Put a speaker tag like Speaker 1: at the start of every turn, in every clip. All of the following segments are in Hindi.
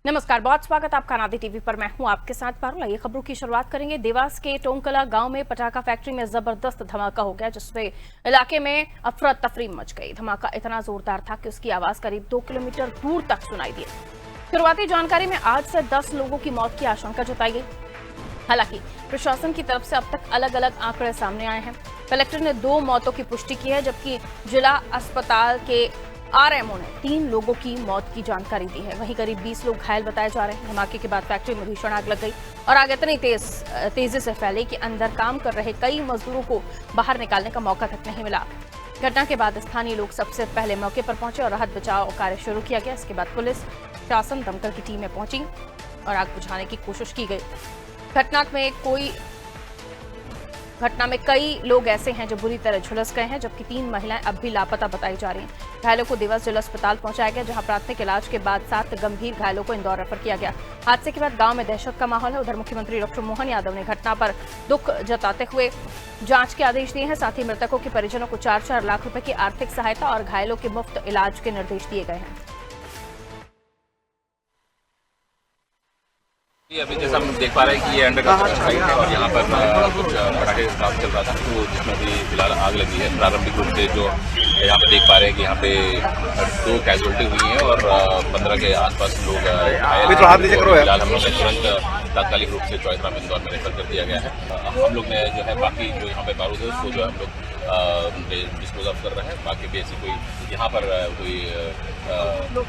Speaker 1: नमस्कार, बहुत स्वागत आपका नादी टीवी पर। मैं हूं आपके साथ पारुल। ये खबरों की शुरुआत करेंगे। देवास के टोंकला गांव में पटाखा फैक्ट्री में जबरदस्त धमाका हो गया, जिससे इलाके में अफरा तफरी मच गई। धमाका इतना जोरदार था कि उसकी आवाज करीब 2 किलोमीटर दूर तक सुनाई दी। शुरुआती जानकारी में 8 से 10 लोगों की मौत की आशंका जताई गई। हालांकि प्रशासन की तरफ से अब तक अलग अलग आंकड़े सामने आए हैं। कलेक्टर ने 2 मौतों की पुष्टि की है, जबकि जिला अस्पताल के आरएमओ ने 3 लोगों की मौत की जानकारी दी है। वहीं करीब 20 लोग घायल बताए जा रहे हैं। धमाके के बाद फैक्ट्री में भीषण आग लग गई और आग इतनी तेजी से फैली कि अंदर काम कर रहे कई मजदूरों को बाहर निकालने का मौका तक नहीं मिला। घटना के बाद स्थानीय लोग सबसे पहले मौके पर पहुंचे और राहत बचाव कार्य शुरू किया गया। इसके बाद पुलिस, शासन, दमकल की टीमें पहुंची और आग बुझाने की कोशिश की गई। घटना में कई लोग ऐसे हैं जो बुरी तरह झुलस गए हैं, जबकि 3 महिलाएं अब भी लापता बताई जा रही हैं। घायलों को देवास जिला अस्पताल पहुंचाया गया, जहां प्राथमिक इलाज के बाद 7 गंभीर घायलों को इंदौर रेफर किया गया। हादसे के बाद गांव में दहशत का माहौल है। उधर मुख्यमंत्री डॉक्टर मोहन यादव ने घटना पर दुख जताते हुए जांच के आदेश दिए हैं। साथ ही मृतकों के परिजनों को 4-4 लाख रुपए की आर्थिक सहायता और घायलों के मुफ्त इलाज के निर्देश दिए गए हैं।
Speaker 2: अभी जैसा हम देख पा रहे हैं कि ये अंडर कंस्ट्रक्शन साइट है और यहाँ पर कुछ पटाखे का काम चल रहा था, तो जिसमें अभी फिलहाल आग लगी है। प्रारंभिक रूप से जो यहाँ पे देख पा रहे हैं कि यहाँ पे 2 कैजुअलिटी हुई है और 15 के आसपास लोग घायल हैं। फिलहाल हम लोग ने तुरंत तात्कालिक रूप से चौथरा में इंदौर में रेफर कर दिया गया है। हम लोग ने जो है बाकी जो यहाँ पे बारूद है उसको जो हम लोग डिस्पोज ऑफ कर रहे हैं। बाकी भी ऐसी कोई यहाँ पर कोई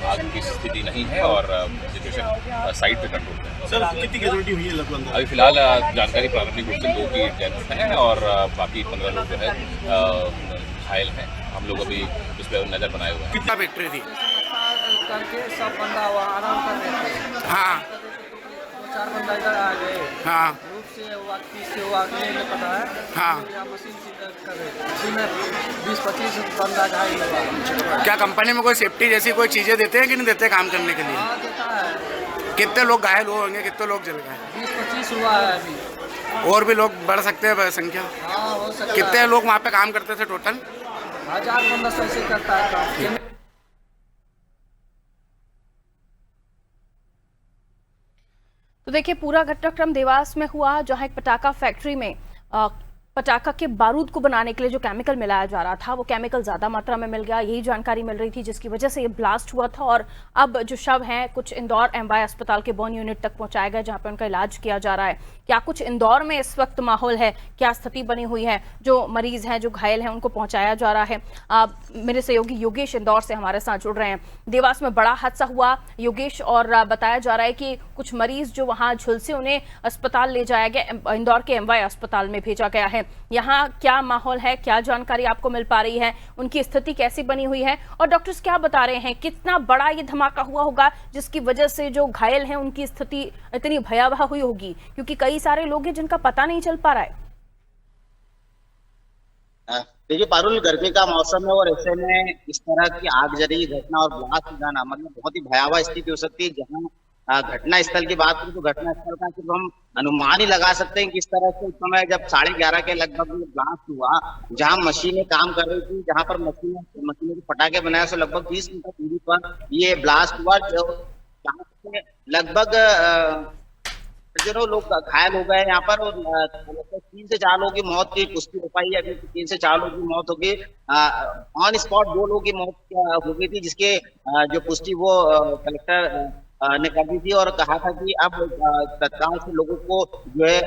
Speaker 2: आग की स्थिति नहीं है और सिचुएशन साइट पे कंट्रोल है।
Speaker 3: सर, कितनी कैजुअलिटी हुई है लगभग?
Speaker 2: अभी फिलहाल जानकारी प्रारंभिक रूप से 2 की डेथ है और बाकी 15 लोग जो है घायल हैं। हम लोग अभी उस पर नजर बनाए हुए हैं।
Speaker 3: कितना फैक्ट्री थी?
Speaker 4: करके सब बंदा हुआ आराम कर रहे थे।
Speaker 3: हाँ
Speaker 4: 4 बंदा इधर आ गए।
Speaker 3: हाँ
Speaker 4: रूप से हुआ, 30 से हुआ, नहीं पता है।
Speaker 3: हाँ।
Speaker 4: या मशीन से कर रहे थे। इसी में 20-25 बंदा घायल हुआ।
Speaker 3: क्या कंपनी में कोई सेफ्टी जैसी कोई चीजें देते हैं कि नहीं देते काम करने के लिए?
Speaker 4: हाँ देता है।
Speaker 3: कितने लोग घायल हुए होंगे, कितने लोग जल गए?
Speaker 4: 20-25 हुआ है अभी।
Speaker 3: और भी लोग बढ़ सकते हैं संख्या?
Speaker 4: हाँ हो सकता है।
Speaker 3: कितने लोग वहाँ पे काम करते थे टोटल?
Speaker 4: 1000-1500 ऐसे करता है काम।
Speaker 1: तो देखिए, पूरा घटनाक्रम देवास में हुआ, जहां एक पटाखा फैक्ट्री में पटाखा के बारूद को बनाने के लिए जो केमिकल मिलाया जा रहा था, वो केमिकल ज्यादा मात्रा में मिल गया। यही जानकारी मिल रही थी, जिसकी वजह से ये ब्लास्ट हुआ था। और अब जो शव हैं कुछ इंदौर एमवाई अस्पताल के बर्न यूनिट तक पहुंचाया गया, जहां पे उनका इलाज किया जा रहा है। क्या कुछ इंदौर में इस वक्त माहौल है, क्या स्थिति बनी हुई है? जो मरीज हैं, जो घायल हैं, उनको पहुंचाया जा रहा है। मेरे सहयोगी योगेश इंदौर से हमारे साथ जुड़ रहे हैं। देवास में बड़ा हादसा हुआ योगेश, और बताया जा रहा है कि कुछ मरीज जो वहां झुलसे, उन्हें अस्पताल ले जाया गया, इंदौर के एमवाई अस्पताल में भेजा गया है। यहाँ क्या माहौल है, क्या जानकारी आपको मिल पा रही है, उनकी स्थिति कैसी बनी हुई है, और डॉक्टर्स क्या बता रहे हैं? कितना बड़ा ये धमाका हुआ होगा जिसकी वजह से जो घायल हैं उनकी स्थिति इतनी भयावह हुई होगी, क्योंकि कई सारे लोग हैं जिनका पता नहीं चल पा रहा है।
Speaker 5: देखिए पारुल, गर्मी का मौसम है और ऐसे में इस तरह की आगजनी घटना और ब्लास्ट हो जाना मतलब बहुत ही भयावह स्थिति हो सकती है। जहां घटना स्थल की बात करें तो घटना स्थल का सिर्फ हम अनुमान ही लगा सकते हैं कि इस तरह से उस समय जब 11:30 के लगभग ब्लास्ट हुआ, जहां मशीनें काम कर रही थी, जहां पर मशीनों के पटाखे बनाए, सो लगभग 20 मीटर दूरी पर ये ब्लास्ट हुआ, जो लगभग लोग घायल हो गए यहाँ पर। और 3 से 4 लोगों की मौत की पुष्टि हो पाई है। अभी 3 से 4 लोगों की मौत हो गई। ऑन स्पॉट 2 लोगों की मौत हो गई थी, जिसके जो पुष्टि वो कलेक्टर ने कर दी थी और कहा था कि अब तत्काल से लोगों को जो है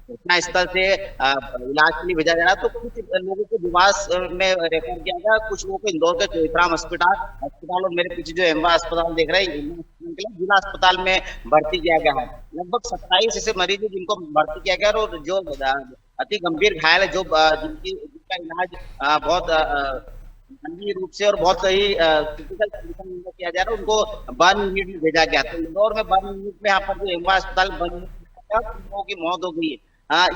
Speaker 5: घटना स्थल से इलाज के लिए भेजा जा रहा है। तो कुछ लोगों को देवास में रेफर किया गया, कुछ लोगों को इंदौर के चौथराम अस्पताल और मेरे पीछे जो एमवा अस्पताल देख रहे हैं, जिला अस्पताल में भर्ती किया गया है। लगभग 27 ऐसे मरीज है जिनको भर्ती किया गया और जो अति गंभीर घायल है, जिनका इलाज बहुत गंभीर रूप से और बहुत सही क्रिटिकल कंडीशन में किया जा रहा है, उनको बर्न यूनिट में भेजा गया। तो इंदौर में बर्न यूनिट में यहाँ पर जो एमवा अस्पताल बर्न यूनिट में लोगों की मौत हो गई है।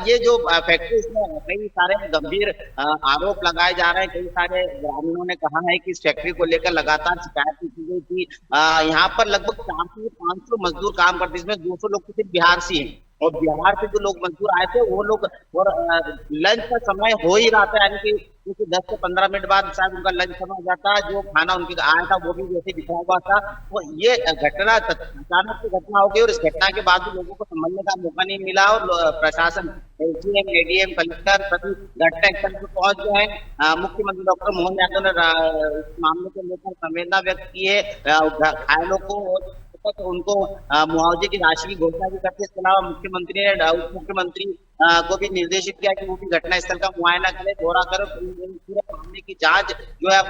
Speaker 5: ये जो फैक्ट्री, इसमें कई सारे गंभीर आरोप लगाए जा रहे हैं। कई सारे ग्रामीणों ने कहा है कि इस फैक्ट्री को लेकर लगातार शिकायत की गई थी। यहाँ पर लगभग 400 से 500 मजदूर काम करते हैं, इसमें 200 लोग तो सिर्फ बिहार से हैं और बिहार से जो लोग मजदूर आए थे वो लोग, और लंच का समय हो ही रहा था, यानी कि क्योंकि 10 से 15 मिनट बाद शायद उनका लंच समय हो जाता, जो खाना उनके आया था वो भी वैसे बिखरा हुआ था। तो ये घटना अचानक से घटना हो गई, और इस घटना के बाद भी लोगों को समझने का मौका नहीं मिला, और प्रशासन, एसडीएम, एडीएम, कलेक्टर सभी घटनास्थल पर पहुंच गए हैं। मुख्यमंत्री डॉक्टर मोहन यादव ने इस मामले को लेकर संवेदना व्यक्त की है, घायलों को तो उनको मुआवजे की राशि की घोषणा भी करते। इसके अलावा मुख्यमंत्री ने उप मुख्यमंत्री को भी निर्देशित किया कि वो भी घटनास्थल का मुआयना करे, दौरा करे, पूरे मामले की जांच जो है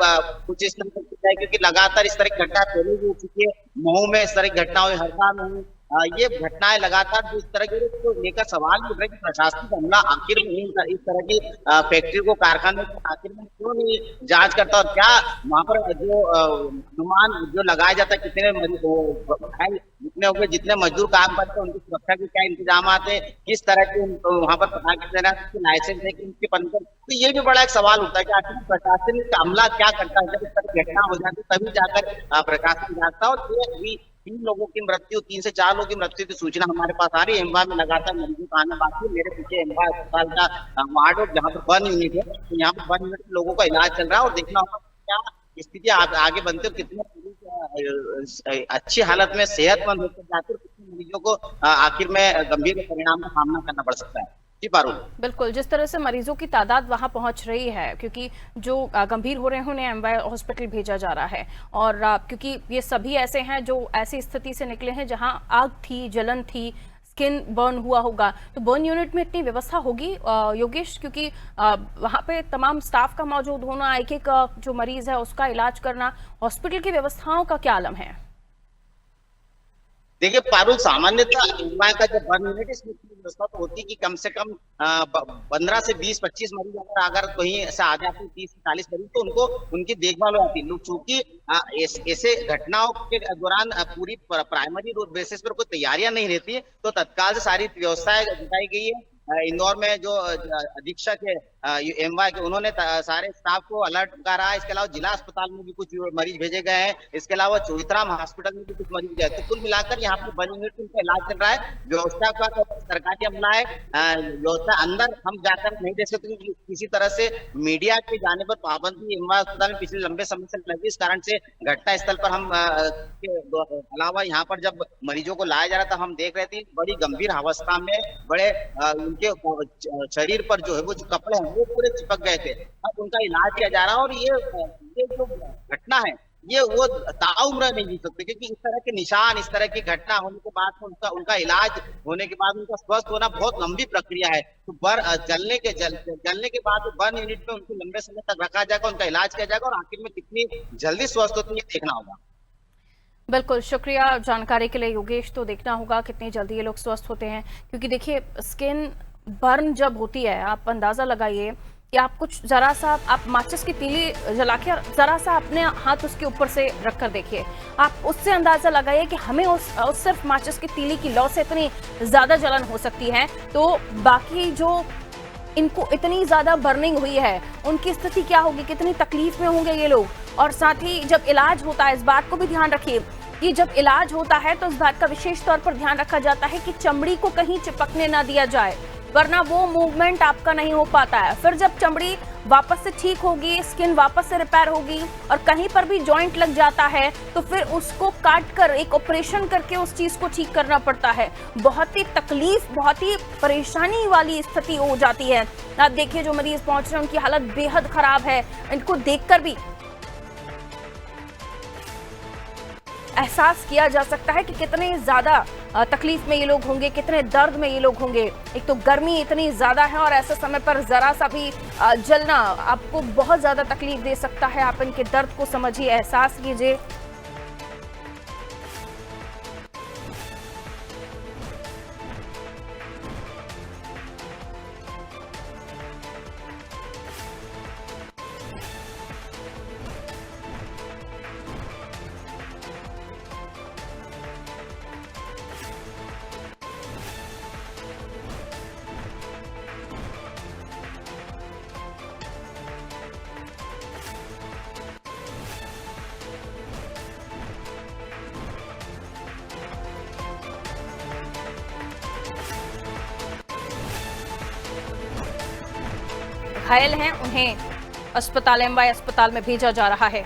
Speaker 5: कुछ इस तरह से की जाए, क्योंकि लगातार इस तरह की घटना पहले भी हो चुकी है। मऊ में इस तरह की घटना हुई, हरदा में हुई, ये घटनाएं लगातार जो इस तरह के को लेकर सवाल उठ रहे कि प्रशासनिक हमला आखिर में इस तरह की फैक्ट्री को, कारखाने को आखिर में क्यों नहीं जांच करता, और क्या वहां पर जो अनुमान जो लगाया जाता है कितने जितने हो गए, जितने मजदूर काम करते हैं उनकी सुरक्षा के क्या इंतजाम है, किस तरह के वहां पर पटाखे देना लाइसेंस है कि उनके पंद्रह, तो ये भी बड़ा एक सवाल उठता है कि आखिर प्रशासनिक हमला क्या करता है। जब इस तरह की घटना हो जाती है तभी जाकर प्रशासन जागता है। और 3 लोगों की मृत्यु, 3 से 4 लोगों की मृत्यु की सूचना हमारे पास आ रही है। एम्बा में लगातार मरीजों का आना बाकी है। मेरे पीछे एम्बा अस्पताल का वार्ड है जहाँ पर 1 यूनिट है, तो यहाँ पर 1 यूनिट में लोगों का इलाज चल रहा है, और देखना होगा क्या स्थिति आगे बनती है, और कितने मरीज अच्छी हालत में सेहतमंद होकर जाते हैं, कितने मरीजों को आखिर में गंभीर परिणाम का सामना करना पड़ सकता है।
Speaker 1: बिल्कुल, जिस तरह से मरीजों की तादाद वहां पहुंच रही है, क्योंकि जो गंभीर हो रहे हैं उन्हें एमवाई हॉस्पिटल भेजा जा रहा है, और क्योंकि ये सभी ऐसे हैं जो ऐसी स्थिति से निकले हैं जहां आग थी, जलन थी, स्किन बर्न हुआ होगा, तो बर्न यूनिट में इतनी व्यवस्था होगी योगेश, क्योंकि वहां पे तमाम स्टाफ का मौजूद होना, एक जो मरीज है उसका इलाज करना, हॉस्पिटल की व्यवस्थाओं का क्या आलम है?
Speaker 5: देखिए पारुल, सामान्यतः एमवाई का जब 1 यूनिट इसमें व्यवस्था तो होती है कि कम से कम 15 से 20-25 मरीज अगर कहीं से आ जाते हैं, 30 से 40 मरीज, तो उनको उनकी देखभाल होती है। चूंकि ऐसे घटनाओं के दौरान पूरी प्राइमरी बेसिस पर कोई तैयारियां नहीं रहती, तो तत्काल से सारी व्यवस्थाएं जुटाई गई है। इंदौर में जो अधीक्षक है एमवाई के, उन्होंने सारे स्टाफ को अलर्ट करा है। इसके अलावा जिला अस्पताल में भी कुछ मरीज भेजे गए हैं, इसके अलावा चौथराम हॉस्पिटल में भी कुछ मरीज गए। तो कुल मिलाकर यहाँ पर 1 यूनिट में इलाज चल रहा है। व्यवस्था का तो सरकारी अमला है, व्यवस्था अंदर हम जाकर नहीं देख सकते, किसी तरह से मीडिया के जाने पर पाबंदी एमवाई अस्पताल में पिछले लंबे समय से लगी। इस कारण से घटना स्थल पर हम अलावा यहाँ पर जब मरीजों को लाया जा रहा था, हम देख रहे थे बड़ी गंभीर अवस्था में, बड़े उनके शरीर पर जो है वो जो कपड़े हैं वो पूरे चिपक गए थे। अब उनका इलाज किया जा रहा है, और ये जो घटना है ये वो ताउम्र नहीं जी सकते, क्योंकि इस तरह के निशान, इस तरह की घटना होने के बाद उनका इलाज होने के बाद उनका स्वस्थ होना बहुत लंबी प्रक्रिया है। तो जलने के बाद 1 यूनिट में उनको लंबे समय तक रखा जाएगा, उनका इलाज किया जाएगा, और आखिर में कितनी जल्दी स्वस्थ होती है देखना होगा।
Speaker 1: बिल्कुल, शुक्रिया जानकारी के लिए योगेश। तो देखना होगा कितनी जल्दी ये लोग स्वस्थ होते हैं, क्योंकि देखिए स्किन बर्न जब होती है, आप अंदाजा लगाइए कि आप कुछ जरा सा आप माचिस की तीली जला के जरा सा अपने हाथ उसके ऊपर से रख कर देखिए, आप उससे अंदाजा लगाइए कि हमें उस सिर्फ माचिस की तीली की लौ से इतनी ज्यादा जलन हो सकती है, तो बाकी जो इनको इतनी ज्यादा बर्निंग हुई है उनकी स्थिति क्या होगी, कितनी तकलीफ में होंगे ये लोग। और साथ ही जब इलाज होता है, इस बात को भी ध्यान रखिए कि जब इलाज होता है तो इस बात का विशेष तौर पर ध्यान रखा जाता है कि चमड़ी को कहीं चिपकने ना दिया जाए, वरना वो मूवमेंट आपका नहीं हो पाता है। फिर जब चमड़ी वापस से ठीक होगी, स्किन वापस से रिपेयर होगी, और कहीं पर भी जॉइंट लग जाता है तो फिर उसको काट कर एक ऑपरेशन करके उस चीज को ठीक करना पड़ता है। बहुत ही तकलीफ, बहुत ही परेशानी वाली स्थिति हो जाती है। आप देखिए जो मरीज पहुंच रहे हैं उनकी हालत बेहद खराब है। इनको देखकर भी एहसास किया जा सकता है कि कितने ज्यादा तकलीफ में ये लोग होंगे, कितने दर्द में ये लोग होंगे। एक तो गर्मी इतनी ज्यादा है, और ऐसे समय पर जरा सा भी जलना आपको बहुत ज्यादा तकलीफ दे सकता है। आप इनके दर्द को समझिए, एहसास कीजिए। घायल हैं उन्हें अस्पताल एमवाई अस्पताल में भेजा जा रहा है।